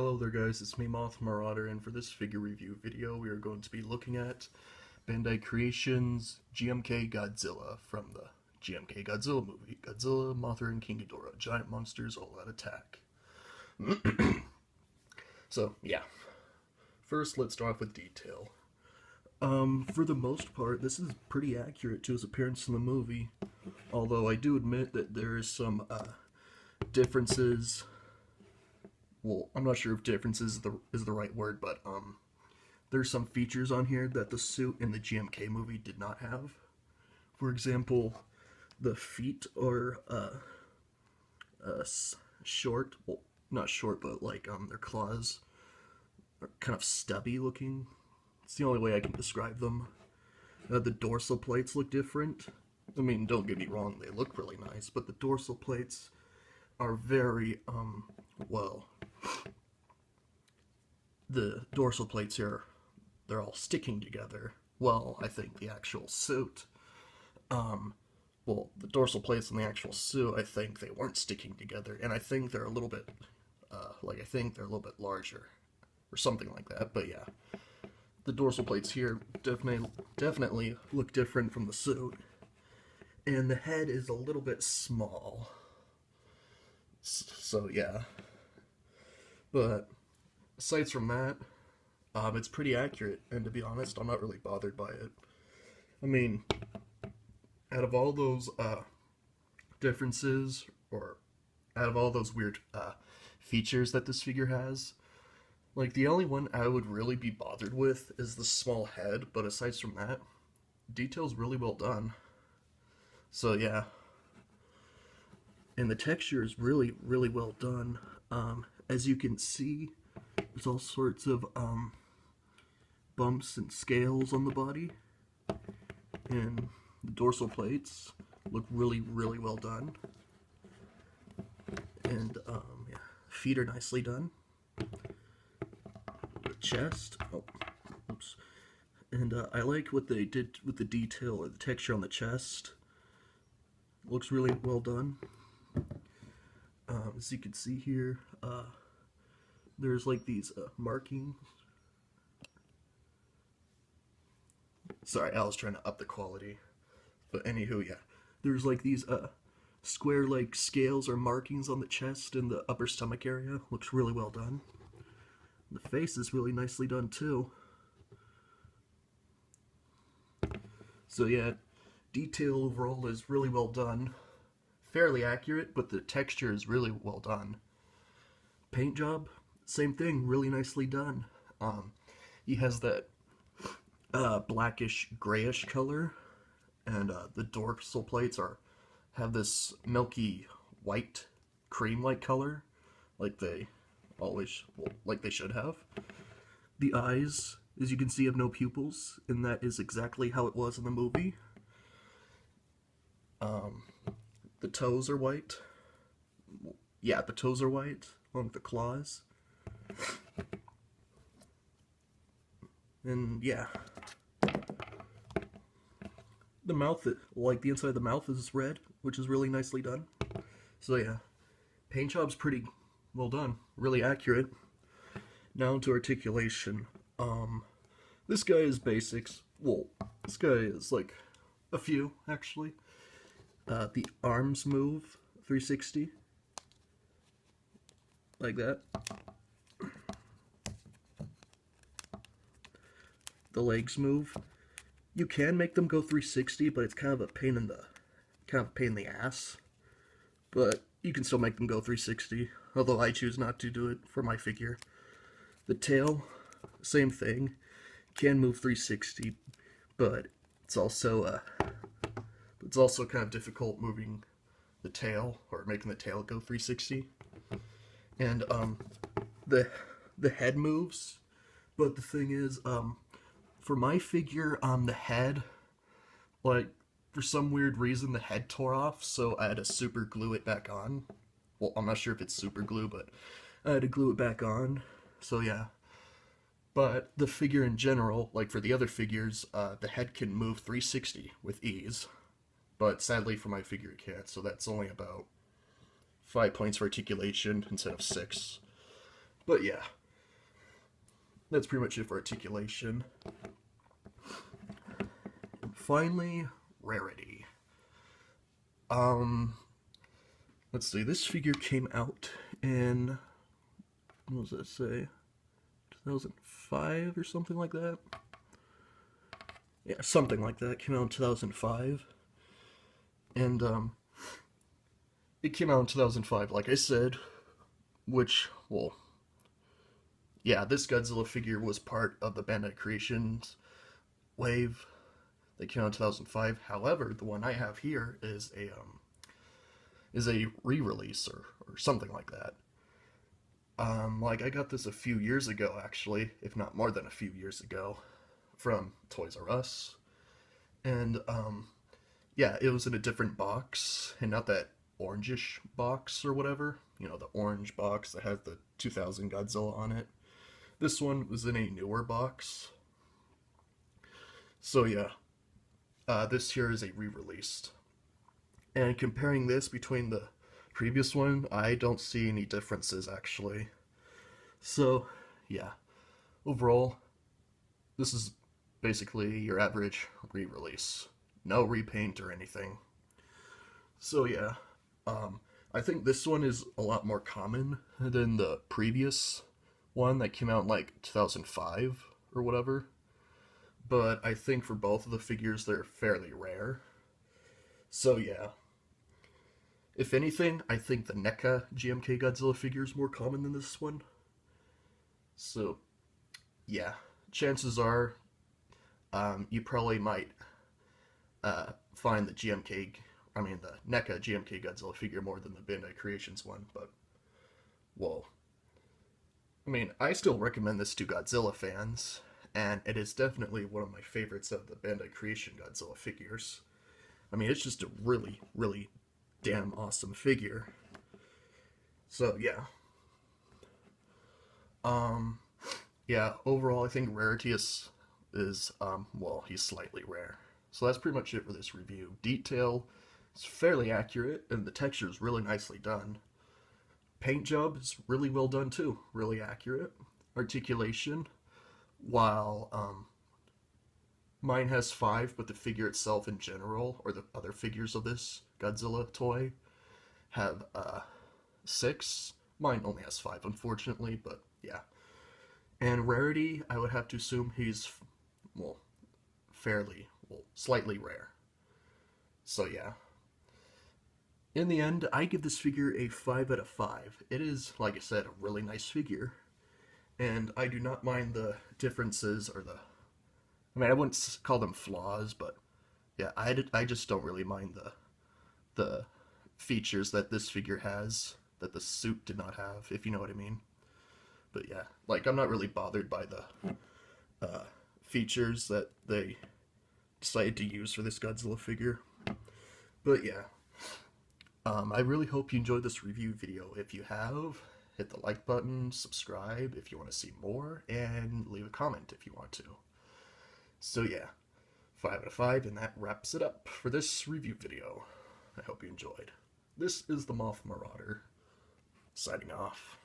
Hello there guys, it's me Moth Marauder, and for this figure review video we are going to be looking at Bandai Creations GMK Godzilla from the GMK Godzilla movie. Godzilla, Mothra, and King Ghidorah, giant monsters all out attack. So yeah, first let's start off with detail. For the most part this is pretty accurate to his appearance in the movie, although I do admit that there is some differences. Well, I'm not sure if differences is the right word, but there's some features on here that the suit in the GMK movie did not have. For example, the feet are short. Well, not short, but like their claws are kind of stubby looking. It's the only way I can describe them. The dorsal plates look different. I mean, don't get me wrong, they look really nice, but the dorsal plates are very well, the dorsal plates here, they're all sticking together. Well, I think the actual suit, well, the dorsal plates in the actual suit, I think they weren't sticking together, and I think they're a little bit, I think they're a little bit larger, or something like that, but yeah. The dorsal plates here definitely look different from the suit, and the head is a little bit small. So yeah, but aside from that, it's pretty accurate, and to be honest, I'm not really bothered by it. I mean, out of all those differences, or out of all those weird features that this figure has, like, the only one I would really be bothered with is the small head, but aside from that, detail's really well done. So yeah. And the texture is really, really well done. As you can see, there's all sorts of bumps and scales on the body. And the dorsal plates look really, really well done. And yeah, feet are nicely done. The chest, oh, oops. And I like what they did with the detail or the texture on the chest. Looks really well done. As you can see here, there's like these markings. Sorry, I was trying to up the quality. But anywho, yeah. There's like these square-like scales or markings on the chest and the upper stomach area. Looks really well done. The face is really nicely done too. So yeah, detail overall is really well done. Fairly accurate, but the texture is really well done. Paint job, same thing, really nicely done. He has that blackish grayish color, and the dorsal plates have this milky white cream-like color, like they always, well, like they should have. The eyes, as you can see, have no pupils, and that is exactly how it was in the movie. The toes are white. Yeah, the toes are white, along with the claws. And yeah. The mouth, like the inside of the mouth is red, which is really nicely done. So yeah, paint job's pretty well done, really accurate. Now into articulation. This guy is basics. Well, this guy is like a few, actually. The arms move 360, like that. The legs move. You can make them go 360, but it's kind of a pain in the ass. But you can still make them go 360, although I choose not to do it for my figure. The tail, same thing. Can move 360, but it's also kind of difficult moving the tail, or making the tail go 360. And the head moves, but the thing is, for my figure, the head, like, for some weird reason the head tore off, so I had to super glue it back on. Well, I'm not sure if it's super glue, but I had to glue it back on. So yeah. But the figure in general, like for the other figures, the head can move 360 with ease. But sadly for my figure it can't, so that's only about 5 points for articulation instead of 6. But yeah, that's pretty much it for Articulation. Finally, Rarity. Let's see, this figure came out in, what does that say, 2005 or something like that? Yeah, something like that. It came out in 2005. And, it came out in 2005, like I said, which, well, yeah, this Godzilla figure was part of the Bandai Creations wave that came out in 2005. However, the one I have here is a re-release or something like that. Like I got this a few years ago, actually, if not more than a few years ago, from Toys R Us, and yeah, it was in a different box, and not that orangish box or whatever. You know, the orange box that has the 2000 Godzilla on it. This one was in a newer box. So yeah, this here is a re-released. And comparing this between the previous one, I don't see any differences actually. So yeah, overall, this is basically your average re-release. No repaint or anything. So yeah, I think this one is a lot more common than the previous one that came out in like 2005 or whatever. But I think for both of the figures, they're fairly rare. So yeah. If anything, I think the NECA GMK Godzilla figure is more common than this one. So, yeah. Chances are, you probably might find the the NECA GMK Godzilla figure more than the Bandai Creations one, but, well, I mean, I still recommend this to Godzilla fans, and it is definitely one of my favorites of the Bandai Creation Godzilla figures. I mean, it's just a really, really damn awesome figure. So, yeah. Yeah, overall, I think Rarity is well, he's slightly rare. So that's pretty much it for this review. Detail is fairly accurate, and the texture is really nicely done. Paint job is really well done too, really accurate. Articulation, while mine has 5, but the figure itself in general, or the other figures of this Godzilla toy, have 6. Mine only has 5, unfortunately, but yeah. And Rarity, I would have to assume he's, well, slightly rare. So yeah. In the end, I give this figure a 5 out of 5. It is, like I said, a really nice figure. And I do not mind the differences or I wouldn't call them flaws, but yeah, I just don't really mind the features that this figure has that the suit did not have, if you know what I mean. But yeah, like I'm not really bothered by the features that they decided to use for this Godzilla figure. But yeah, I really hope you enjoyed this review video. If you have, hit the like button, subscribe if you want to see more, and leave a comment if you want to. So yeah, 5 out of 5, and that wraps it up for this review video. I hope you enjoyed. This is the Moth Marauder, signing off.